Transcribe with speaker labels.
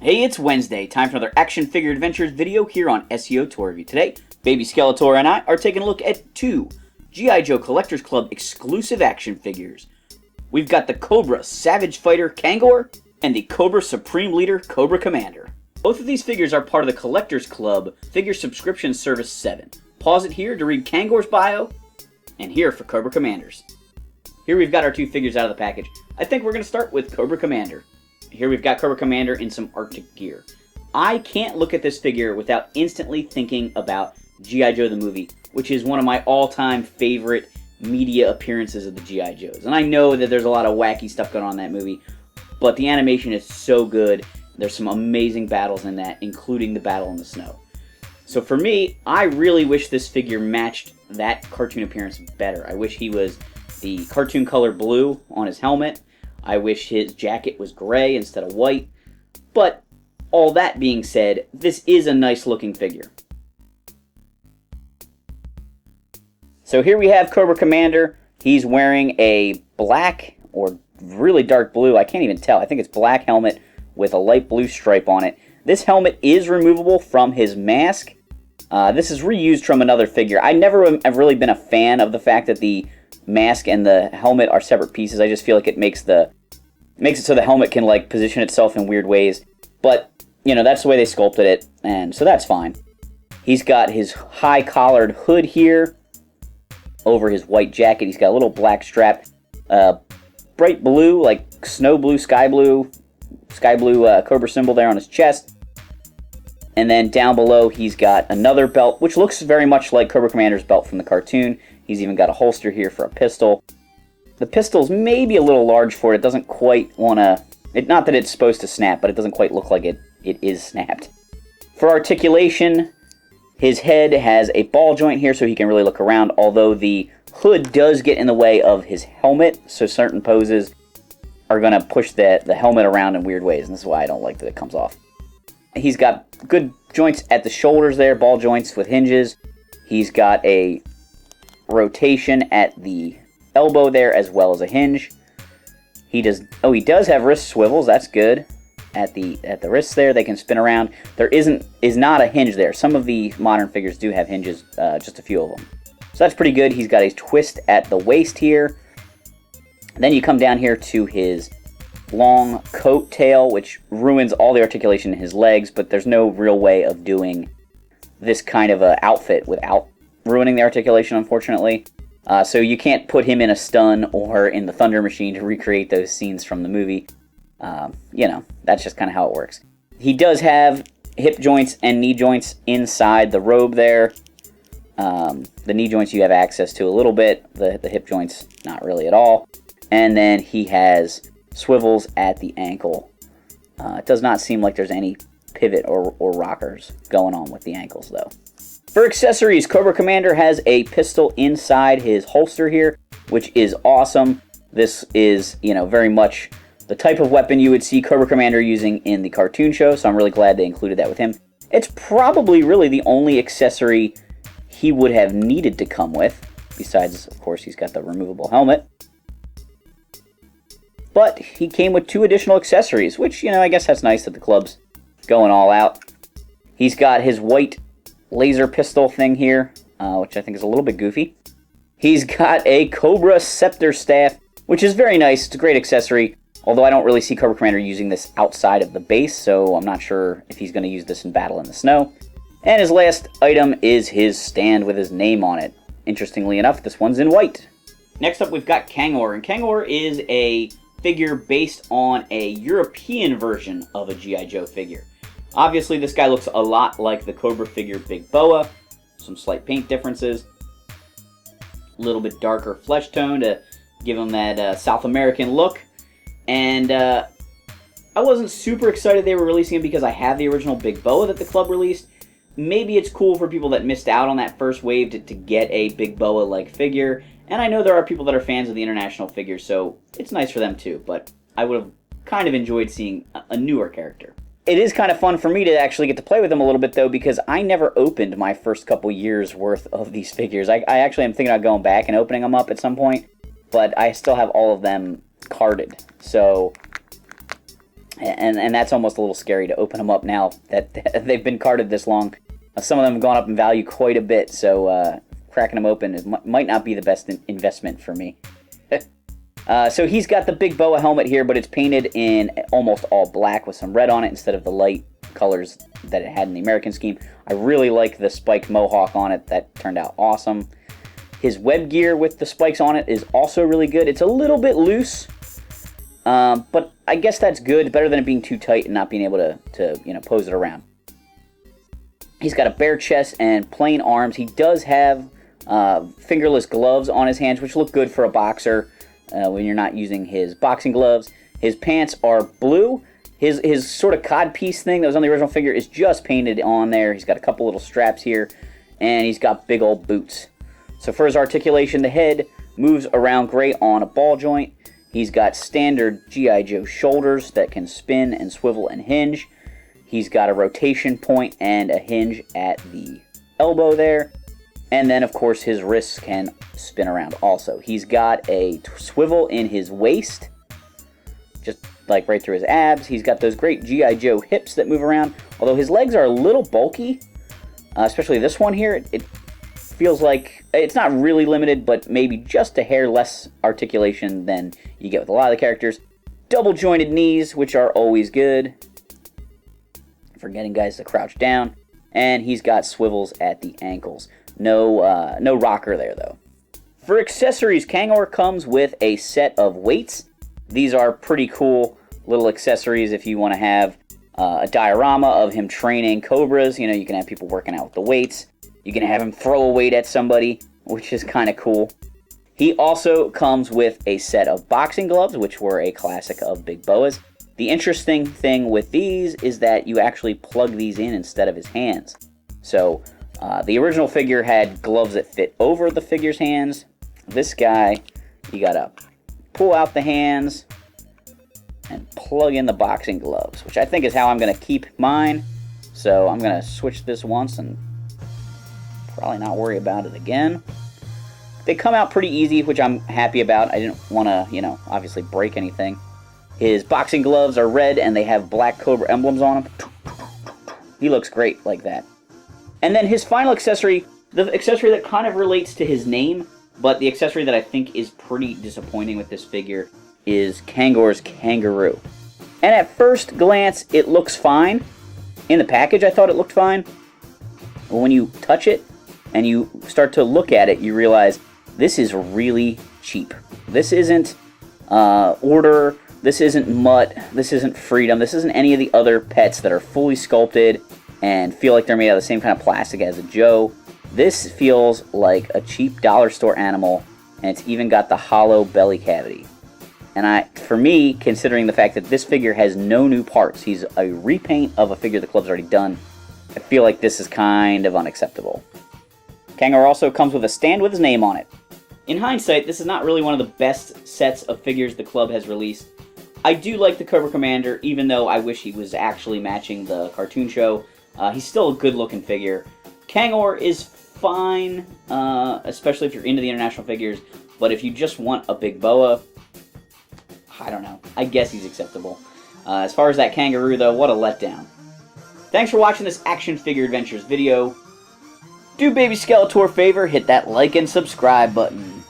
Speaker 1: Hey, it's Wednesday, time for another Action Figure Adventures video here on SEO Toy Review. Today, Baby Skeletor and I are taking a look at two G.I. Joe Collectors Club exclusive action figures. We've got the Cobra Savage Fighter Kangor and the Cobra Supreme Leader Cobra Commander. Both of these figures are part of the Collectors Club Figure Subscription Service 7. Pause it here to read Kangor's bio, and here for Cobra Commanders. Here we've got our two figures out of the package. I think we're going to start with Cobra Commander. Here we've got Cobra Commander in some Arctic gear. I can't look at this figure without instantly thinking about G.I. Joe the movie, which is one of my all-time favorite media appearances of the G.I. Joes. And I know that there's a lot of wacky stuff going on in that movie, but the animation is so good. There's some amazing battles in that, including the battle in the snow. So for me, I really wish this figure matched that cartoon appearance better. I wish he was the cartoon color blue on his helmet. I wish his jacket was gray instead of white. But all that being said, this is a nice looking figure. So here we have Cobra Commander. He's wearing a black or really dark blue, I can't even tell. I think it's black helmet with a light blue stripe on it. This helmet is removable from his mask. This is reused from another figure. I never have really been a fan of the fact that the mask and the helmet are separate pieces. I just feel like it makes it so the helmet can like position itself in weird ways. But, you know, that's the way they sculpted it, and so that's fine. He's got his high collared hood here over his white jacket. He's got a little black strap, bright blue, like snow blue, sky blue Cobra symbol there on his chest. And then down below he's got another belt, which looks very much like Cobra Commander's belt from the cartoon. He's even got a holster here for a pistol. The pistol's maybe a little large for it. It doesn't quite want to... Not that it's supposed to snap, but it doesn't quite look like it is snapped. For articulation, his head has a ball joint here so he can really look around, although the hood does get in the way of his helmet, so certain poses are going to push the helmet around in weird ways, and this is why I don't like that it comes off. He's got good joints at the shoulders there, ball joints with hinges. He's got a rotation at the elbow there as well as a hinge. He does have wrist swivels. That's good. At the wrists there, they can spin around. There is not a hinge there. Some of the modern figures do have hinges, just a few of them. So that's pretty good. He's got a twist at the waist here. Then you come down here to his long coat tail, which ruins all the articulation in his legs, but there's no real way of doing this kind of a outfit without ruining the articulation, unfortunately. So you can't put him in a stun or in the Thunder Machine to recreate those scenes from the movie. You know, that's just kind of how it works. He does have hip joints and knee joints inside the robe there. The knee joints you have access to a little bit. The hip joints, not really at all. And then he has swivels at the ankle. It does not seem like there's any pivot or rockers going on with the ankles, though. For accessories, Cobra Commander has a pistol inside his holster here, which is awesome. This is, you know, very much the type of weapon you would see Cobra Commander using in the cartoon show, so I'm really glad they included that with him. It's probably really the only accessory he would have needed to come with, besides, of course, he's got the removable helmet. But he came with two additional accessories, which, you know, I guess that's nice that the club's going all out. He's got his white laser pistol thing here, which I think is a little bit goofy. He's got a Cobra Scepter staff, which is very nice. It's a great accessory, although I don't really see Cobra Commander using this outside of the base, so I'm not sure if he's going to use this in battle in the snow. And his last item is his stand with his name on it. Interestingly enough, this one's in white. Next up, we've got Kangor, and Kangor is a figure based on a European version of a G.I. Joe figure. Obviously, this guy looks a lot like the Cobra figure Big Boa. Some slight paint differences. A little bit darker flesh tone to give him that South American look. And I wasn't super excited they were releasing him because I have the original Big Boa that the club released. Maybe it's cool for people that missed out on that first wave to get a Big Boa-like figure. And I know there are people that are fans of the international figures, so it's nice for them too. But I would have kind of enjoyed seeing a newer character. It is kind of fun for me to actually get to play with them a little bit, though, because I never opened my first couple years worth of these figures. I actually am thinking about going back and opening them up at some point, but I still have all of them carded. So And that's almost a little scary to open them up now that they've been carded this long. Some of them have gone up in value quite a bit, so cracking them open might not be the best investment for me. So he's got the big boa helmet here, but it's painted in almost all black with some red on it instead of the light colors that it had in the American scheme. I really like the spiked mohawk on it. That turned out awesome. His web gear with the spikes on it is also really good. It's a little bit loose, but I guess that's good. Better than it being too tight and not being able to pose it around. He's got a bare chest and plain arms. He does have fingerless gloves on his hands, which look good for a boxer when you're not using his boxing gloves. His pants are blue. His sort of codpiece thing that was on the original figure is just painted on there. He's got a couple little straps here, and he's got big old boots. So for his articulation, the head moves around great on a ball joint. He's got standard G.I. Joe shoulders that can spin and swivel and hinge. He's got a rotation point and a hinge at the elbow there. And then, of course, his wrists can spin around also. He's got a swivel in his waist, just like right through his abs. He's got those great G.I. Joe hips that move around. Although his legs are a little bulky, especially this one here. It feels like it's not really limited, but maybe just a hair less articulation than you get with a lot of the characters. Double jointed knees, which are always good for getting guys to crouch down. And he's got swivels at the ankles. No rocker there, though. For accessories, Kangor comes with a set of weights. These are pretty cool little accessories if you want to have a diorama of him training cobras. You know, you can have people working out with the weights. You can have him throw a weight at somebody, which is kind of cool. He also comes with a set of boxing gloves, which were a classic of Big Boa's. The interesting thing with these is that you actually plug these in instead of his hands. So the original figure had gloves that fit over the figure's hands. This guy, you gotta pull out the hands and plug in the boxing gloves, which I think is how I'm gonna keep mine. So I'm gonna switch this once and probably not worry about it again. They come out pretty easy, which I'm happy about. I didn't want to, obviously break anything. His boxing gloves are red and they have black Cobra emblems on them. He looks great like that. And then his final accessory, the accessory that kind of relates to his name, but the accessory that I think is pretty disappointing with this figure is Kangor's kangaroo. And at first glance, it looks fine. In the package, I thought it looked fine. But when you touch it and you start to look at it, you realize this is really cheap. This isn't Order, this isn't Mutt, this isn't Freedom, this isn't any of the other pets that are fully sculpted and feel like they're made out of the same kind of plastic as a Joe. This feels like a cheap dollar store animal, and it's even got the hollow belly cavity. And for me, considering the fact that this figure has no new parts, he's a repaint of a figure the club's already done, I feel like this is kind of unacceptable. Kangor also comes with a stand with his name on it. In hindsight, this is not really one of the best sets of figures the club has released. I do like the Cobra Commander, even though I wish he was actually matching the cartoon show. He's still a good-looking figure. Kangor is fine, especially if you're into the international figures, but if you just want a big boa, I don't know. I guess he's acceptable. As far as that kangaroo, though, what a letdown. Thanks for watching this Action Figure Adventures video. Do Baby Skeletor a favor, hit that like and subscribe button.